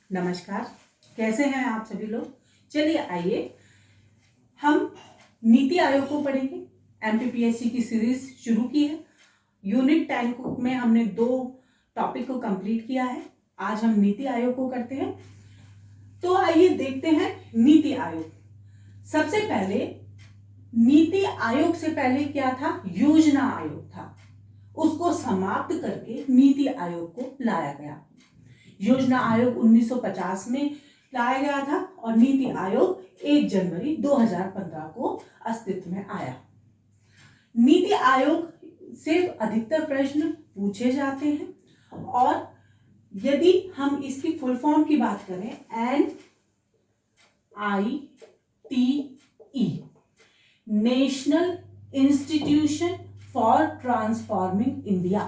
नमस्कार, कैसे हैं आप सभी लोग। चलिए आइए हम नीति आयोग को पढ़ेंगे। एमपीपीएससी की सीरीज शुरू की है। यूनिट 10 में हमने 2 टॉपिक को कंप्लीट किया है। आज हम नीति आयोग को करते हैं। तो आइए देखते हैं नीति आयोग। सबसे पहले नीति आयोग से पहले क्या था, योजना आयोग था। उसको समाप्त करके नीति आयोग को लाया गया। योजना आयोग 1950 में लाया गया था और नीति आयोग 1 जनवरी 2015 को अस्तित्व में आया। नीति आयोग से अधिकतर प्रश्न पूछे जाते हैं और यदि हम इसकी फुल फॉर्म की बात करें, NITE, national institution for transforming India.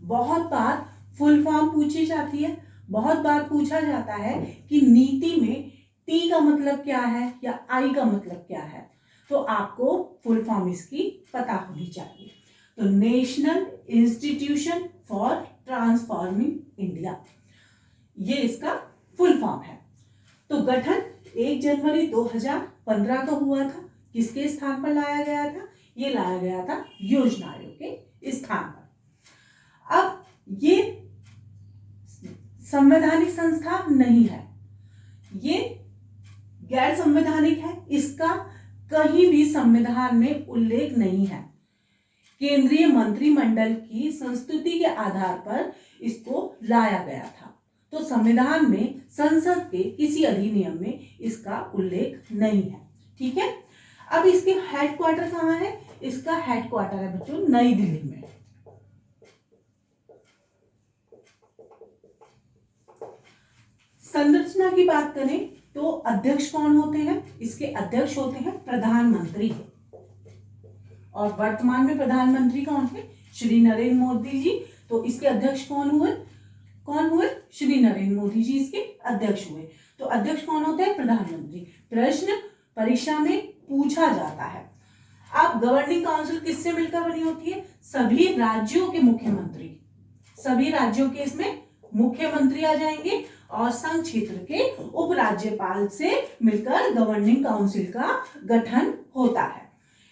बहुत बार फुल फॉर्म पूछी जाती है। बहुत बार पूछा जाता है कि नीति में टी का मतलब क्या है या आई का मतलब क्या है, तो आपको फुल फॉर्म इसकी पता होनी चाहिए। तो national institution for transforming India, ये इसका फुल फॉर्म है। तो गठन 1 जनवरी 2015 को हुआ था। किसके स्थान पर लाया गया था? ये लाया गया था योजना आयोग के स्थान पर। अब ये संवैधानिक संस्था नहीं है, ये गैर संवैधानिक है। इसका कहीं भी संविधान में उल्लेख नहीं है। केंद्रीय मंत्रिमंडल की संस्तुति के आधार पर इसको लाया गया था। तो संविधान में संसद के किसी अधिनियम में इसका उल्लेख नहीं है। ठीक है। अब इसके हेडक्वार्टर कहाँ है? इसका हेडक्वार्टर है बच्चों नई दिल्ली में। संरचना की बात करें तो अध्यक्ष कौन होते हैं? इसके अध्यक्ष होते हैं प्रधानमंत्री। और वर्तमान में प्रधानमंत्री कौन है? श्री नरेंद्र मोदी जी। तो इसके अध्यक्ष कौन हुए? श्री नरेंद्र मोदी जी इसके अध्यक्ष हुए। तो अध्यक्ष कौन होते हैं? प्रधानमंत्री। प्रश्न परीक्षा में पूछा जाता है। अब गवर्निंग काउंसिल किससे मिलकर बनी होती है? सभी राज्यों के मुख्यमंत्री। सभी राज्यों के इसमें मुख्यमंत्री आ जाएंगे और संघ क्षेत्र के उपराज्यपाल से मिलकर गवर्निंग काउंसिल का गठन होता है।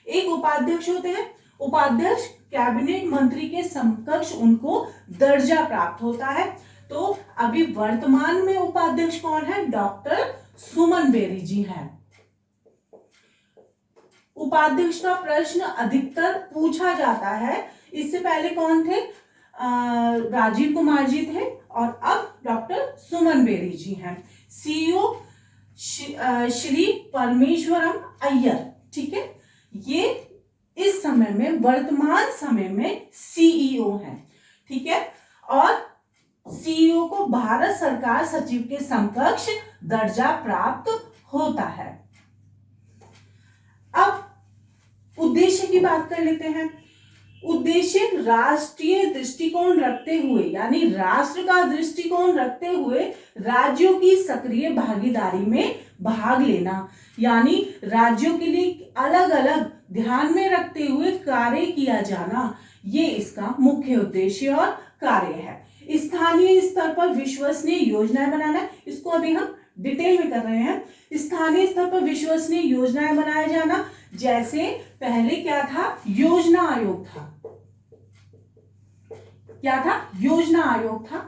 एक उपाध्यक्ष होते हैं। उपाध्यक्ष कैबिनेट मंत्री के समकक्ष उनको दर्जा प्राप्त होता है। तो अभी वर्तमान में उपाध्यक्ष कौन है? डॉक्टर सुमन बेरी जी हैं। उपाध्यक्ष का प्रश्न अधिकतर पूछा जाता है। इससे पहले कौन थे? राजीव कुमार जी थे और अब डॉक्टर सुमन बेरी जी हैं। सीईओ श्री परमेश्वरम अय्यर। ठीक है, ये इस समय में वर्तमान समय में सीईओ हैं। ठीक है, और सीईओ को भारत सरकार सचिव के समकक्ष दर्जा प्राप्त होता है। अब उद्देश्य की बात कर लेते हैं। उद्देश्य राष्ट्रीय दृष्टिकोण रखते हुए, यानी राष्ट्र का दृष्टिकोण रखते हुए राज्यों की सक्रिय भागीदारी में भाग लेना, यानी राज्यों के लिए अलग अलग ध्यान में रखते हुए कार्य किया जाना, ये इसका मुख्य उद्देश्य और कार्य है। स्थानीय स्तर पर विश्वसनीय योजनाएं बनाना, इसको अभी हम डिटेल में कर रहे हैं। स्थानीय स्तर पर विश्वसनीय योजनाएं बनाया जाना, जैसे पहले क्या था? योजना आयोग था। क्या था? योजना आयोग था।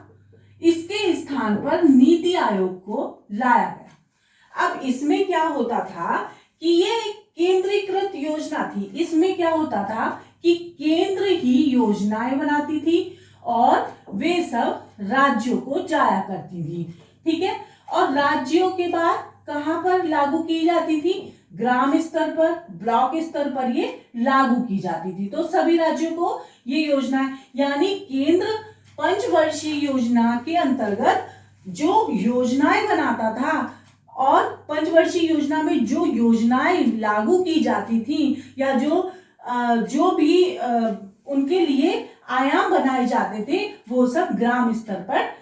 इसके स्थान पर नीति आयोग को लाया गया। अब इसमें क्या होता था कि ये केंद्रीकृत योजना थी। इसमें क्या होता था कि केंद्र ही योजनाएं बनाती थी और वे सब राज्यों को जाया करती थी। ठीक है, और राज्यों के बाद कहां पर लागू की जाती थी? ग्राम स्तर पर, ब्लॉक स्तर पर ये लागू की जाती थी। तो सभी राज्यों को ये योजना, यानी केंद्र पंचवर्षीय योजना के अंतर्गत जो योजनाएं बनाता था और पंचवर्षीय योजना में जो योजनाएं लागू की जाती थी या जो भी उनके लिए आयाम बनाए जाते थे, वो सब ग्राम स्तर पर,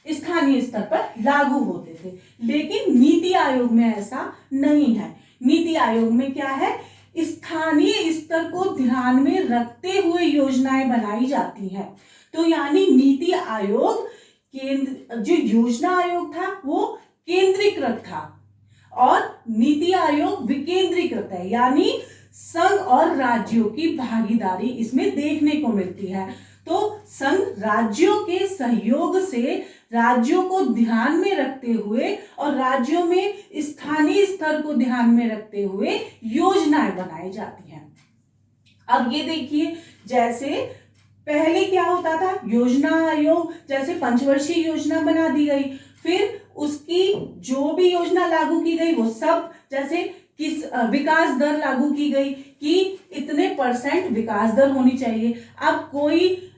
स्थानीय स्तर पर लागू होते थे। लेकिन नीति आयोग में ऐसा नहीं है। नीति आयोग में क्या है? स्थानीय स्तर को ध्यान में रखते हुए योजनाएं बनाई जाती हैं। तो यानी नीति आयोग केंद्र, जो योजना आयोग था वो केंद्रीकृत था और नीति आयोग विकेंद्रीकृत है, यानी संघ और राज्यों की भागीदारी इसमें देखने को मिलती है। तो संघ राज्यों के सहयोग से राज्यों को ध्यान में रखते हुए और राज्यों में स्थानीय स्तर को ध्यान में रखते हुए योजनाएं बनाई जाती हैं। अब ये देखिए, जैसे पहले क्या होता था, योजना आयोग जैसे पंचवर्षीय योजना बना दी गई, फिर उसकी जो भी योजना लागू की गई वो सब, जैसे किस विकास दर लागू की गई कि इतने % विकास दर होनी चाहिए। अब कोई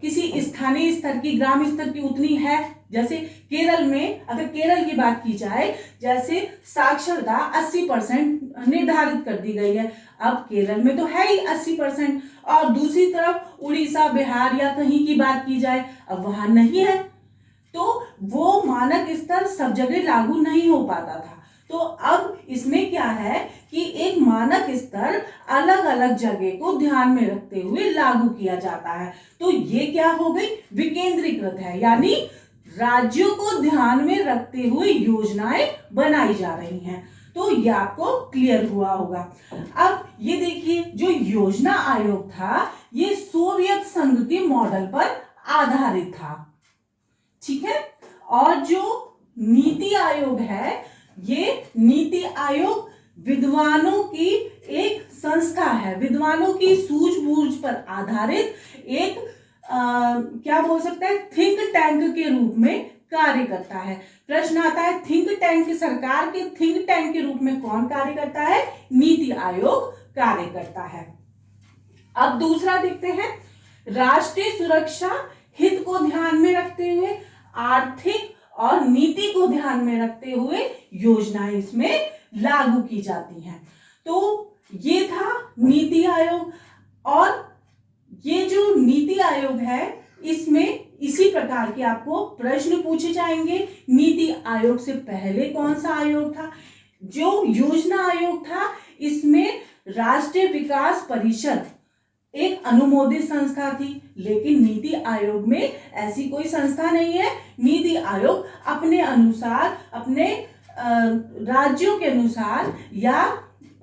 किसी स्थानीय स्तर की, ग्राम स्तर की उतनी है, जैसे केरल में, अगर केरल की बात की जाए, जैसे साक्षरता 80% निर्धारित कर दी गई है। अब केरल में तो है ही 80%, और दूसरी तरफ उड़ीसा, बिहार या कहीं की बात की जाए, अब वहां नहीं है, तो वो मानक स्तर सब जगह लागू नहीं हो पाता था। तो अब इसमें क्या है कि एक मानक स्तर अलग अलग जगह को ध्यान में रखते हुए लागू किया जाता है। तो ये क्या हो गई, विकेंद्रीकृत है, यानी राज्यों को ध्यान में रखते हुए योजनाएं बनाई जा रही हैं। तो ये आपको क्लियर हुआ होगा। अब ये देखिए, जो योजना आयोग था ये सोवियत संघ के मॉडल पर आधारित था, ठीक है। और जो नीति आयोग है, ये नीति आयोग विद्वानों की एक संस्था है, विद्वानों की सूझबूझ पर आधारित एक क्या बोल सकते हैं, थिंक टैंक के रूप में कार्य करता है। प्रश्न आता है, थिंक टैंक, सरकार के थिंक टैंक के रूप में कौन कार्य करता है, नीति आयोग कार्य करता है। अब दूसरा देखते हैं, राष्ट्रीय सुरक्षा हित को ध्यान में रखते हुए, आर्थिक और नीति को ध्यान में रखते हुए योजनाएं इसमें लागू की जाती हैं। तो ये था नीति आयोग। और ये जो नीति आयोग है, इसमें इसी प्रकार के आपको प्रश्न पूछे जाएंगे। नीति आयोग से पहले कौन सा आयोग था, जो योजना आयोग था, इसमें राष्ट्रीय विकास परिषद एक अनुमोदित संस्था थी, लेकिन नीति आयोग में ऐसी कोई संस्था नहीं है। नीति आयोग अपने अनुसार, अपने राज्यों के अनुसार या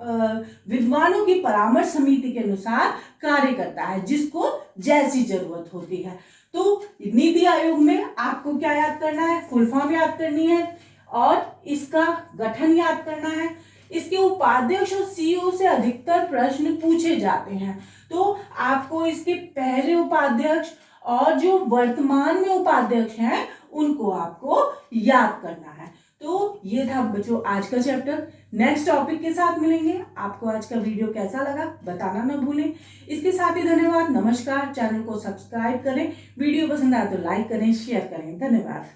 विद्वानों की परामर्श समिति के अनुसार कार्य करता है, जिसको जैसी जरूरत होती है। तो नीति आयोग में आपको क्या याद करना है, फुल फॉर्म याद करनी है और इसका गठन याद करना है। इसके उपाध्यक्ष और सीईओ से अधिकतर प्रश्न पूछे जाते हैं, तो आपको इसके पहले उपाध्यक्ष और जो वर्तमान में उपाध्यक्ष हैं उनको आपको याद करना है। तो ये था बच्चों आज का चैप्टर। नेक्स्ट टॉपिक के साथ मिलेंगे। आपको आज का वीडियो कैसा लगा बताना ना भूलें। इसके साथ ही धन्यवाद, नमस्कार। चैनल को सब्सक्राइब करें, वीडियो पसंद आए तो लाइक करें, शेयर करें। धन्यवाद।